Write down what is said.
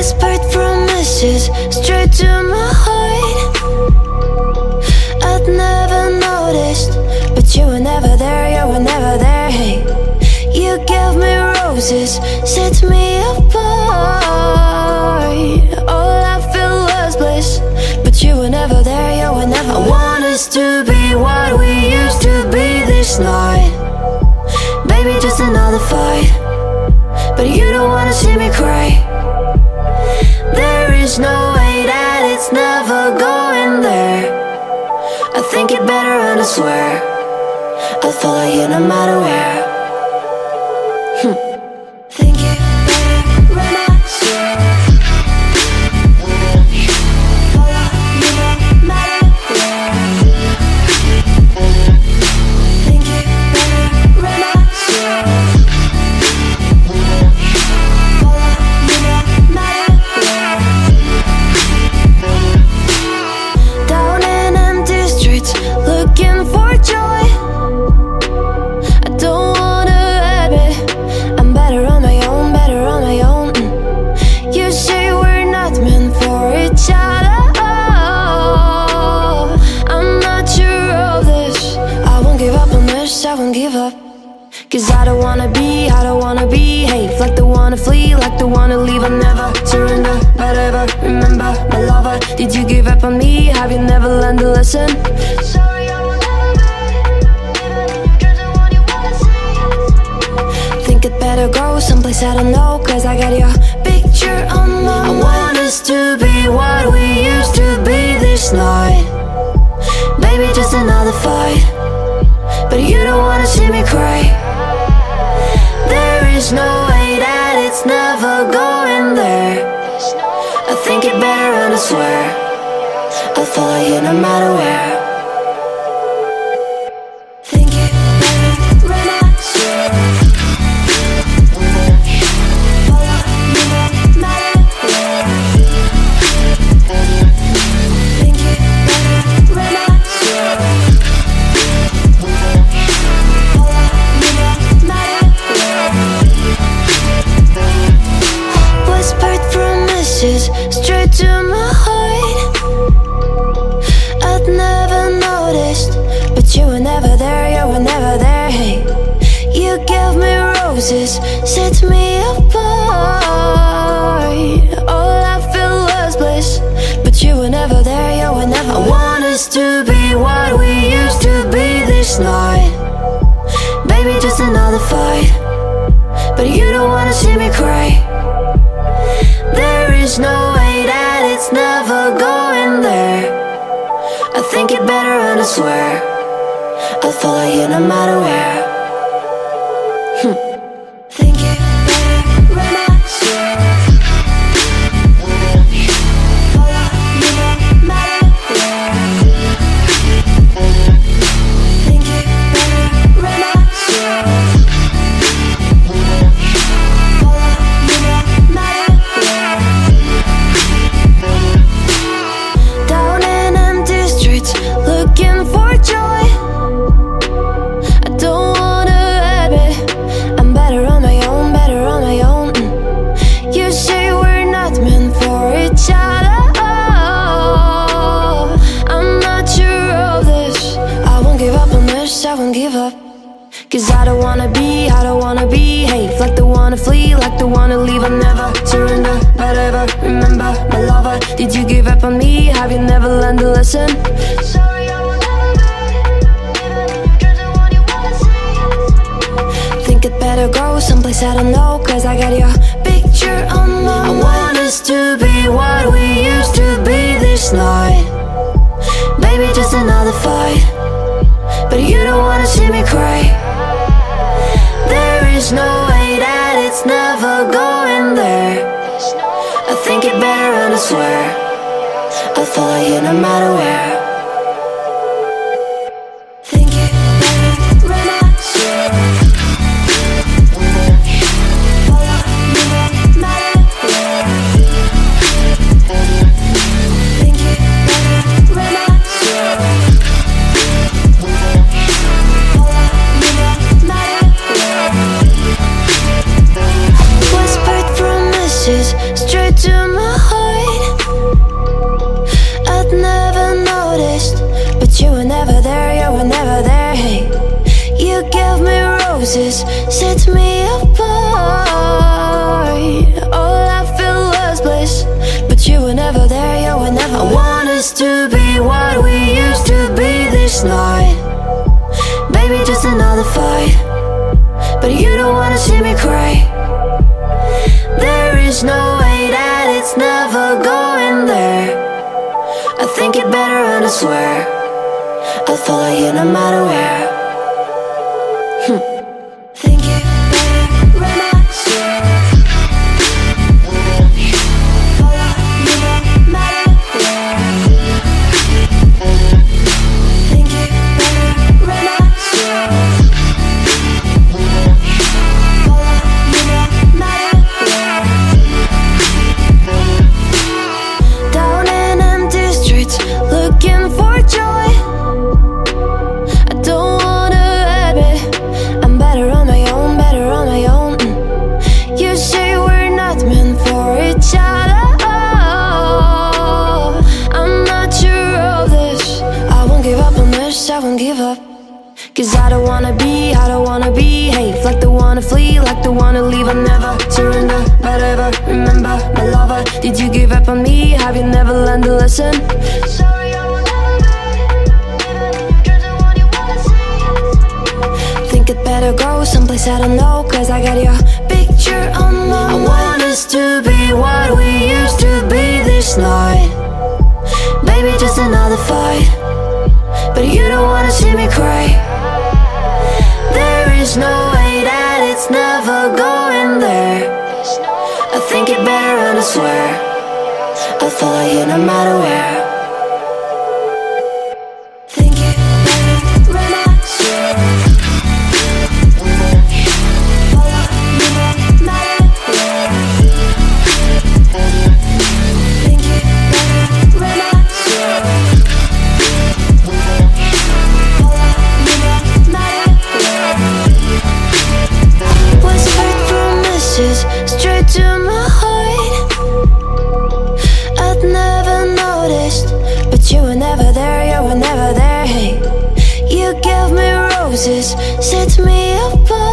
Whispered promises straight to my heart. I'd never noticed, but you were never there, you were never there. Hey, you gave me roses, set me apart. All I feel was bliss, but you were never there, you were never there. I want us to be what we used to be this night. Baby, just another fight, but you don't wanna see me cry. There is no way that it's never going there. I think it better and I swear I'll follow you no matter where. Think it better when I swear. Follow you no matter where. Think it better when I swear. Follow you no matter where. Down in empty streets, looking for joy. I don't wanna admit I'm better on my own, better on my own. You say we're not meant for each other. I'm not sure of this. I won't give up on this, I won't give up. Cause I don't wanna behave like the one to flee, like the one to leave. I'll never surrender, but ever remember my lover. Did you give up on me? Have you never learned to listen? Sorry, I will never be, even in your dreams, the one you wanna see. Think it better go someplace I don't know, cause I got your picture on my mind. I want us to be what we used to be this night. Baby, just another fight, but you don't wanna see me cry. There is no way that it's never going there. I think it better and I swear I'll follow you no matter where. Think it better when I swear. Follow you no matter where. Think it better when I swear. Follow you no matter where. Whispered promises straight to my heart. I'd never noticed, but you were never there, you were never there. Hey, you gave me roses, set me apart. All I feel was bliss, but you were never there, you were never there. I want us to be what we used to be this night. Baby, just another fight, but you don't wanna see me cry. There is no way that it's never going there. I think it better and I swear I'll follow you no matter where. Think it better when I swear. Follow you no matter where. Think it better when I swear. Follow you no matter where. Down in empty streets, looking for joy. I don't wanna admit I'm better on my own, better on my own. You say we're not meant for each other. I'm not sure of this. I won't give up on this, I won't give up. Cause I don't wanna behave like the one to flee, like the one to leave. I'll never surrender, but ever remember my lover. Did you give up on me? Have you never learned to listen? Sorry, I will never be, even in your dreams, the one you wanna see. Think it better go someplace I don't know, cause I got your picture on my mind. I want us to be what we used to be this night. Baby, just another fight, but you don't wanna see me cry. There is no way that it's never going there. I think it better and I swear I'll follow you no matter where. Think it better when I swear. Follow you no matter where. Think it better when I swear. straight to my roses, set me apart. All I felt was bliss, but you were never there, you were never. I want us to be what we used to be this night. Baby, just another fight, but you don't wanna see me cry. There is no way that it's never going there. I think it better and I swear I'll follow you no matter where. Think it better when I swear follow you no matter where. Think it better when I swear follow you no matter where. Down in empty streets, looking for joy. I don't wanna admit I'm better on my own, better on my own. You say we're not meant for each other. I'm not sure of this. I won't give up on this, I won't give up. Cause I don't wanna behave like the one to flee, like the one to leave. I never surrender, but ever remember my lover. Did you give up on me? Have you never learned a lesson? Sorry, I will never be, even in your dreams, the one you wanna see. Think it better go someplace I don't know, cause I got your picture on my mind. I want us to be what we used to be this night. Baby, just another fight, but you don't wanna see me cry. There is no way that it's never going there. I think it better and I swear I'll follow you no matter where. Think it better when I swear follow you no matter where. Think it better when I swear follow you no matter where. Whispered promises straight to my heart. I'd never noticed, but you were never there, you were never there. Hey, you gave me roses, set me apart.